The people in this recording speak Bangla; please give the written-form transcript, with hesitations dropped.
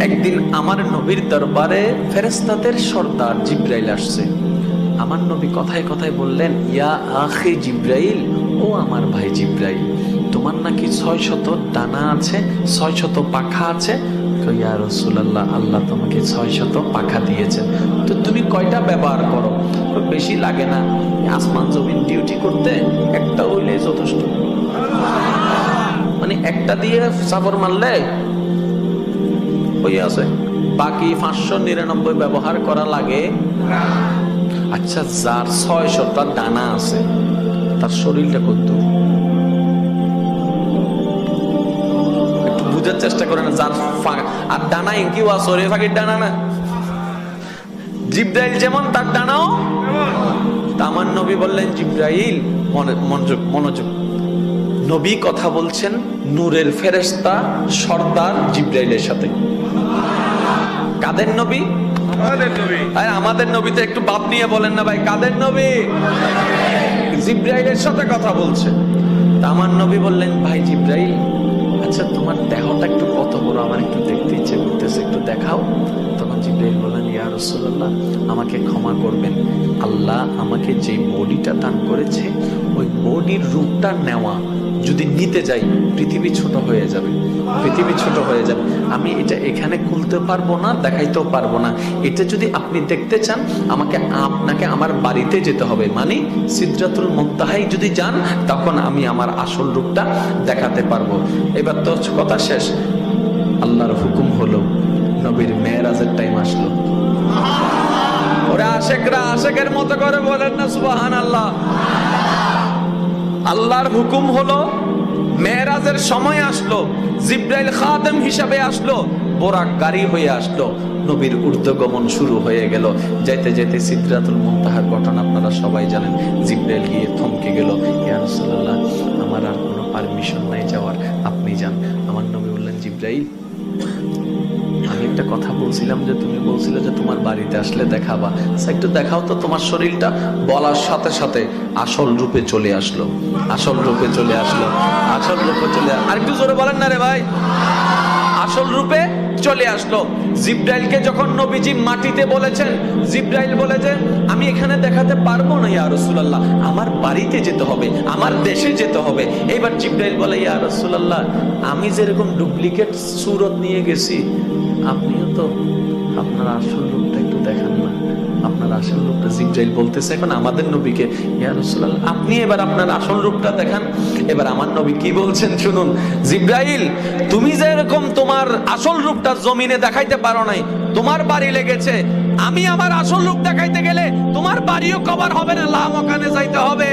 একদিন আমার নবীর দরবারে ফেরেশতাদের সর্দার জিব্রাইল আসছে। আমার নবী কথায় কথায় বললেন, ইয়া আখি জিব্রাইল, ও আমার ভাই জিব্রাইল, তোমার নাকি 600 ডানা আছে, 600 পাখা আছে। ইয়া রাসূলুল্লাহ, আল্লাহ তোমাকে 600 পাখা দিয়েছেন, তো তুমি কয়টা ব্যবহার করো? বেশি লাগে না, আসমান জমিন ডিউটি করতে একটা হইলে যথেষ্ট। মানে একটা দিয়ে সাফর মারলে হয়ে আছে, বাকি 599 ব্যবহার করা লাগে। আচ্ছা, যার 600টা ডানা আছে তার শরীরটা কত? একটু বুঝার চেষ্টা করেন। যার আর ডানা ইনকিও আছে, ফাঁকির ডানা না। জিব্রাইল যেমন তার ডানাও। আমার নবী বললেন, জিব্রাইল মনোযোগ, নবী কথা বলছেন নূরের ফেরেশতা সর্দার জিব্রাইলের সাথে। কাদের নবী? আমাদের নবীতে একটু বাপ নিয়ে বলেন না ভাই, কাদের নবী? জিব্রাইলের সাথে কথা বলছে। আমার নবী বললেন, ভাই জিব্রাইল, আচ্ছা তোমার দেহটা একটু কত বড়, আমার একটু দেখতে ইচ্ছে করতেছে, একটু দেখাও। তখন জিব্রাইল বললেন, ইয়া রাসূলুল্লাহ, আমাকে ক্ষমা করবেন, আল্লাহ আমাকে যে বডিটা দান করেছে ওই বডির রূপটা নেওয়া যদি নিতে যাই পৃথিবী ছোট হয়ে যাবে, পৃথিবী ছোট হয়ে যাবে। আমি এটা এখানে খুলতে পারবো না, দেখাইতেও পারবো না। এটা যদি আপনি দেখতে চান আপনাকে আমার বাড়িতে যেতে হবে, মানে সিদরাতুল মুনতাহায় যদি যান তখন আমি আমার আসল রূপটা দেখাতে পারবো। এবার তো কথা শেষ। আল্লাহর হুকুম হলো, নবীর মেরাজের টাইম আসলো। ওরা আশেকরা আশেকের মতো করে বলেন না সুবহানাল্লাহ। আল্লাহর হুকুম হলো, মেরাজের সময় আসলো, জিব্রাইল খাদেম হিসাবে আসলো, বোরাক গাড়ি হয়ে আসলো, নবীর ঊর্ধ্বগমন শুরু হয়ে গেল। যাইতে যাইতে সিদরাতুল মুনতাহার ঘটনা আপনারা সবাই জানেন। জিব্রাইল গিয়ে থমকে গেল, ইয়া রাসূলুল্লাহ, আমার আর কোনো পারমিশন নাই যাওয়ার, আপনি যান। আমার নবী বললেন, জিব্রাইল, আমি একটা কথা বলছিলাম যে তুমি বলছিলে যে তোমার বাড়িতে আসলে দেখাবা, একটু দেখাও তো তোমার শরীরটা। বলার সাথে সাথে আসল রূপে চলে আসলো, আসল রূপে চলে আসলো, আসল রূপে চলে। আর একটু জোরে বলেন না রে ভাই। আসল রূপে চলে আসলো। জিব্রাইলকে যখন নবীজি মাটিতে বলেছেন, জিব্রাইল বলেছেন, আমি এখানে দেখাতে পারবো না ইয়া রাসূলুল্লাহ, আমার বাড়িতে যেতে হবে, আমার দেশে যেতে হবে। এবার জিব্রাইল বলে, ইয়া রাসূলুল্লাহ, আমি যেরকম ডুপ্লিকেট সুরত নিয়ে গেছি, আপনিও তো আপনার আসল রূপটা একটু দেখান না, আপনার আসল রূপটা। জিব্রাইল বলতেছে এখন আমাদের নবীকে, ইয়া রাসূলুল্লাহ, আপনি এবার আপনার আসল রূপটা দেখান। এবার আমার নবী কি বলছেন শুনুন। জিব্রাইল, তুমি যেরকম তোমার আসল রূপটা জমিনে দেখাইতে পারো নাই, তোমার বাড়ি লেগেছে, আমি আমার আসল রূপ দেখাইতে গেলে তোমার বাড়িও কভার হবে না, লামকানে যাইতে হবে।